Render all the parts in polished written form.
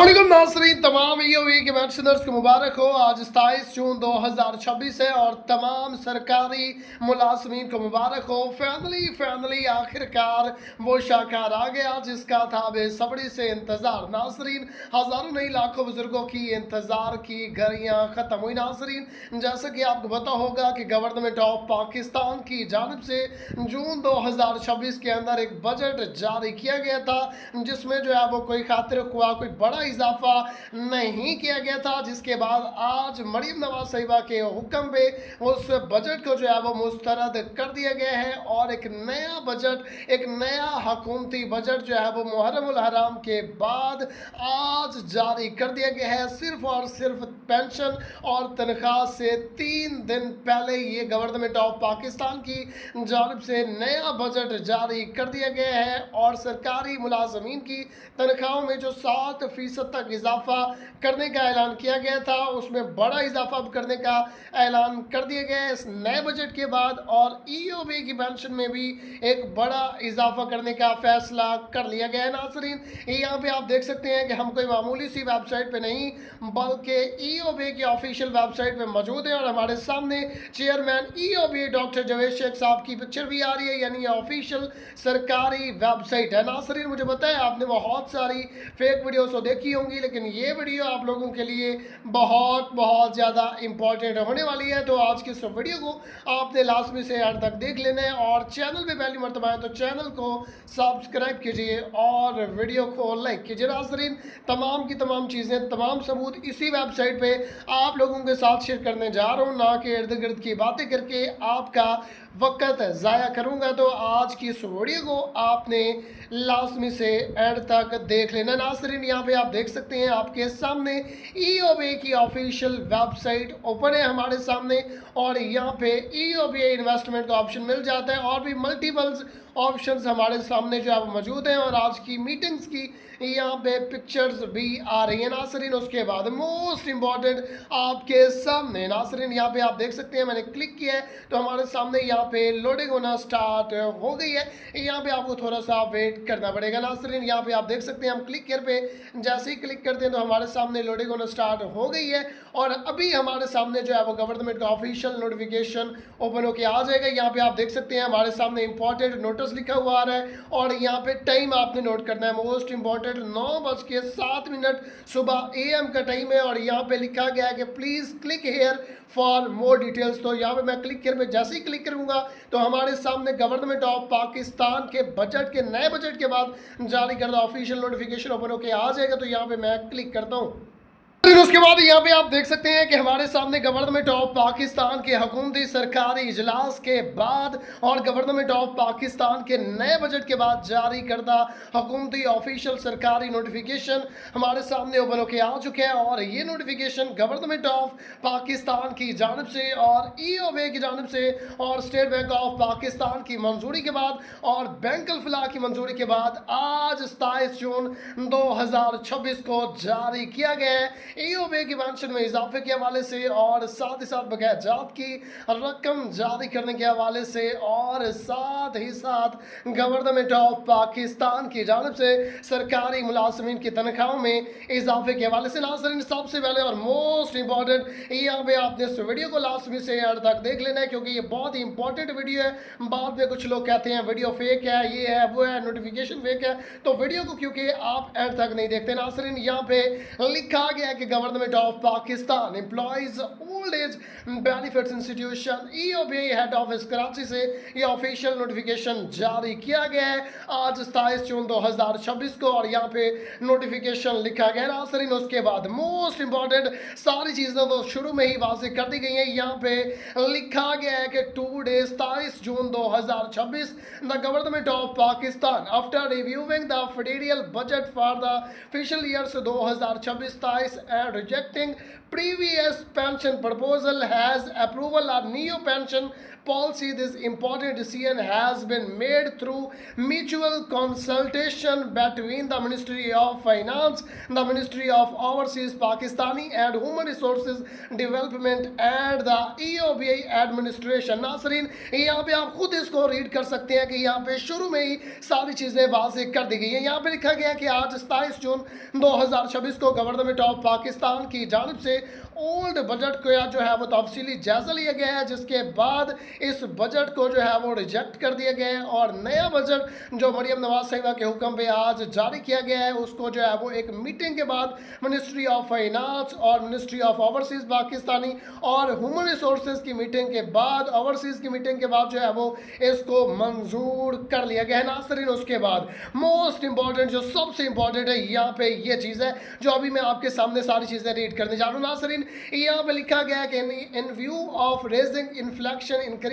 अस्सलामुअलैकुम नाज़रीन, तमाम ईओवी के पेंशनर्स को मुबारक हो। आज 27 जून 2026 है और तमाम सरकारी मुलाजमीन को मुबारक हो। फाइनली आखिरकार वो शाकार आ गया जिसका था बेसब्री से इंतज़ार। नाज़रीन, हज़ारों नहीं लाखों बुजुर्गों की इंतज़ार की घड़ियाँ ख़त्म हुई। नाज़रीन, जैसा कि आपको पता होगा कि गवर्नमेंट ऑफ पाकिस्तान की जानिब से जून 2026 के अंदर एक बजट जारी किया गया था जिसमें जो है वो कोई खातिर हुआ कोई बड़ा इजाफा नहीं किया गया था, जिसके बाद आज मरीम नवाज साहिबा के हुक्म पे उस बजट को जो है वो मुस्तरद कर दिया गया है और एक नया बजट, एक नया हुकूमती बजट जो है वो मुहर्रम उल हराम के बाद आज जारी कर दिया गया है। सिर्फ और सिर्फ पेंशन और तनख्वाह से 3 दिन पहले ये गवर्नमेंट ऑफ पाकिस्तान की जानिब से नया बजट जारी कर दिया गया है और सरकारी मुलाजमीन की तनख्वाहों में जो 7% तक इजाफा करने का ऐलान किया गया था उसमें बड़ा इजाफा करने का ऐलान कर दिया गया है इस नए बजट के बाद। और ईओबी की पेंशन में भी एक बड़ा इजाफा करने का फैसला कर लिया गया है। नाज़रीन, यहाँ पे आप देख सकते हैं कि हम कोई मामूली सी वेबसाइट पे नहीं बल्कि ईओबी की ऑफिशियल वेबसाइट पे मौजूद है और हमारे सामने chairman EOB doctor Javed Shaikh साहब की पिक्चर भी आ रही है, यानी ऑफिशियल सरकारी वेबसाइट है। नाज़रीन, मुझे बताया आपने बहुत सारी फेक वीडियोस तो देखी होंगी, लेकिन ये वीडियो आप लोगों के लिए बहुत ज़्यादा इंपॉर्टेंट होने वाली है। तो आज की इस वीडियो को आपने लाजमी से एंड तक देख लेना है और चैनल पे पहली मरतबा है तो चैनल को सब्सक्राइब कीजिए और वीडियो को लाइक कीजिए। नाज़रीन, तमाम की तमाम चीज़ें, तमाम सबूत इसी वेबसाइट पे आप लोगों के साथ शेयर करने जा रहा हूँ, ना कि इर्द गिर्द की बातें करके आपका वक्त ज़ाया करूँगा। तो आज की इस वीडियो को आपने लाजमी से एंड तक देख लेना। नाज़रीन, यहाँ पे आप देख सकते हैं आपके सामने ईओबी की ऑफिशियल वेबसाइट ओपन है हमारे सामने और यहाँ पे ईओबी इन्वेस्टमेंट का ऑप्शन मिल जाता है और भी मल्टीपल्स ऑप्शंस हमारे सामने जो है वो मौजूद हैं और आज की मीटिंग्स की यहाँ पे पिक्चर्स भी आ रही है। नाज़रीन, उसके बाद मोस्ट इम्पॉर्टेंट आपके सामने, नाज़रीन यहाँ पे आप देख सकते हैं मैंने क्लिक किया है तो हमारे सामने यहाँ पे लोडिंग होना स्टार्ट हो गई है। यहाँ पे आपको थोड़ा सा वेट करना पड़ेगा। नाज़रीन, यहाँ पे आप देख सकते हैं हम क्लिक कर पे जैसे ही क्लिक करते हैं तो हमारे सामने लोडिंग होना स्टार्ट हो गई है और अभी हमारे सामने जो है वो गवर्नमेंट का ऑफिशियल नोटिफिकेशन ओपन होकर आ जाएगा। यहाँ पे आप देख सकते हैं हमारे सामने इंपॉर्टेंट नोटिस लिखा हुआ आ रहा है और यहाँ पे टाइम आपने नोट करना है। मोस्ट इंपॉर्टेंट 9:07 सुबह AM का टाइम है और यहाँ पे लिखा गया है कि please click here for more details. तो यहाँ पे मैं क्लिक कर पे जैसे ही क्लिक करूंगा तो हमारे सामने गवर्नमेंट ऑफ पाकिस्तान के बजट के नए बजट के बाद जारी करदा ऑफिशियल नोटिफिकेशन ओपन होकर आ जाएगा। तो यहाँ पे मैं क्लिक करता हूँ। उसके बाद यहाँ पे आप देख सकते हैं कि हमारे सामने गवर्नमेंट ऑफ पाकिस्तान के हुकूमती सरकारी इजलास के बाद और गवर्नमेंट ऑफ पाकिस्तान के नए बजट के बाद जारी करदा हुकूमती ऑफिशियल सरकारी नोटिफिकेशन हमारे सामने ओपन होकर आ चुके हैं और ये नोटिफिकेशन गवर्नमेंट ऑफ पाकिस्तान की जानिब से और ईओबी की जानिब से और स्टेट बैंक ऑफ पाकिस्तान की मंजूरी के बाद और बैंक अल फलाह की मंजूरी के बाद आज 27 जून 2026 को जारी किया गया है। ईओबी की पेंशन में इजाफे के हवाले से और साथ ही साथ बकाया जात की रकम जारी करने के हवाले से और साथ ही साथ गवर्नमेंट ऑफ पाकिस्तान की जानिब से सरकारी मुलाजमीन की तनख्वाहों में इजाफे के हवाले से। नाज़रीन, सबसे पहले और मोस्ट इंपॉर्टेंट यहाँ पे आपने इस वीडियो को लाजमी से एंड तक देख लेना है क्योंकि ये बहुत ही इंपॉर्टेंट वीडियो है। बाद में कुछ लोग कहते हैं वीडियो फेक है, ये है वो है, नोटिफिकेशन फेक है, तो वीडियो को क्योंकि आप एंड तक नहीं देखते। नाज़रीन, यहाँ पे लिखा गया है कि government of Pakistan employees old age benefits institution EOB head office Karachi से ये ऑफिशियल नोटिफिकेशन जारी किया गया है आज 27 जून 2026 को और यहाँ पे नोटिफिकेशन लिखा गया है। नाज़रीन, उसके बाद मोस्ट इंपॉर्टेंट सारी चीज़ें तो शुरू में ही वाज़ेह कर दी गई हैं। यहाँ पे लिखा गया है कि today 27 June 2026 the government of Pakistan after reviewing the federal budget for the official years 2026-27 and rejecting previous pension proposal has approval of new pension policy. This important decision has been made through mutual consultation between the Ministry of Finance, the Ministry of Overseas Pakistani and Human Resources Development and the EOBI administration. Nasreen, यहाँ पे आप खुद इसको read कर सकते हैं कि यहाँ पे शुरू में ही सारी चीज़ें वाज़ेह कर दी गई हैं। यहाँ पे लिखा गया है कि आज 27 जून 2026 को गवर्नमेंट ऑफ पाकिस्तान की जानिब से ओल्ड बजट को जो है वो तफसीली जायजा लिया गया है, जिसके बाद इस बजट को जो है वो रिजेक्ट कर दिया गया है और नया बजट जो मरियम नवाज साहिबा के हुक्म पे आज जारी किया गया है उसको जो है वो एक मीटिंग के बाद मिनिस्ट्री ऑफ फाइनेंस और मिनिस्ट्री ऑफ ओवरसीज पाकिस्तानी और ह्यूमन रिसोर्सेज की मीटिंग के बाद, ओवरसीज की मीटिंग के बाद जो है वो इसको मंजूर कर लिया गया है। नासरीन, उसके बाद मोस्ट इंपॉर्टेंट, जो सबसे इंपॉर्टेंट है यहाँ पे ये चीज़ है जो अभी मैं आपके सामने सारी चीज़ें रीड करने जा रहा हूँ। नासरीन, यहाँ पे लिखा गया है कि इन view of raising inflection, increasing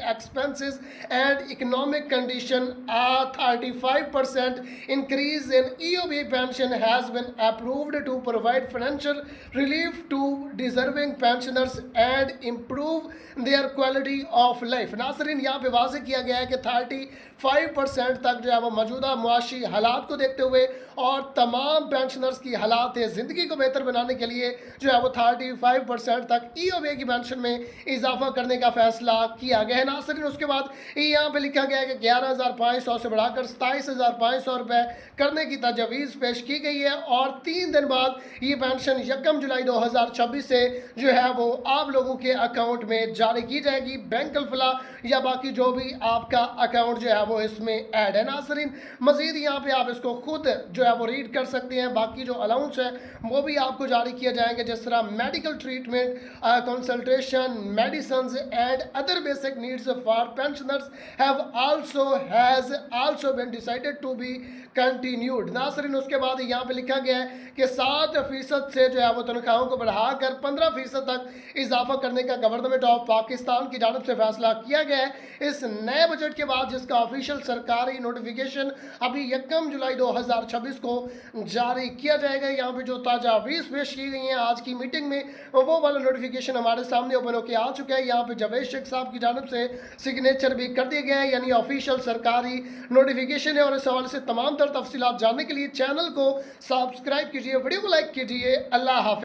expenses and economic condition, a 35% increase in EOB pension has been approved to provide financial relief to deserving pensioners and improve their quality of life. Nasreen, यहाँ पे वाज़ेह किया गया है कि 35% तक जो है वो मौजूदा मुआशी हालात को देखते हुए और तमाम पेंशनर्स की हालात ज़िंदगी को बेहतर बनाने के लिए जो है वो 35% तक EOB की पेंशन में इजाफा करने का फैसला किया गया है। नासरीन, उसके बाद यहाँ पे लिखा गया है कि 11,500 से बढ़ाकर 27,500 रुपये करने की तजवीज़ पेश की गई है और 3 दिन बाद ये पेंशन 1 जुलाई 2026 से जो है वो आप लोगों के अकाउंट में जारी की जाएगी। बैंक अल्फला या बाकी जो भी आपका अकाउंट जो है वो इसमें ऐड है। नासरीन, मज़ीद यहाँ पे आप इसको खुद जो है वो रीड कर सकते हैं। बाकी जो अलाउंस है वो भी आपको जारी किए जाएंगे, जिस तरह medical treatment, consultation, medicine and other basic needs for pensioners has also been decided to be continued. Nasreen, उसके बाद यहाँ पे लिखा गया है कि 7% से जो है वो तनख्वाहों को बढ़ाकर 15% तक इजाफा करने का गवर्नमेंट ऑफ पाकिस्तान की जानिब से फैसला किया गया है। इस नए बजट के बाद जिसका ऑफिशियल सरकारी नोटिफिकेशन अभी 1 जुलाई 2026 को जारी किया जाएगा। यहाँ पे जो तजावीज़ पेश की गई हैं आज की मीटिंग में वो वाला नोटिफिकेशन हमारे सामने ओपन होकर आ चुका है। यहाँ पे जावेद शेख साहब की जानिब से सिग्नेचर भी कर दिए गए हैं, यानी ऑफिशियल सरकारी नोटिफिकेशन है। और इस हवाले से तमाम तर तफसीलात जानने के लिए चैनल को सब्सक्राइब कीजिए, वीडियो को लाइक कीजिए। अल्लाह हाफ़िज़।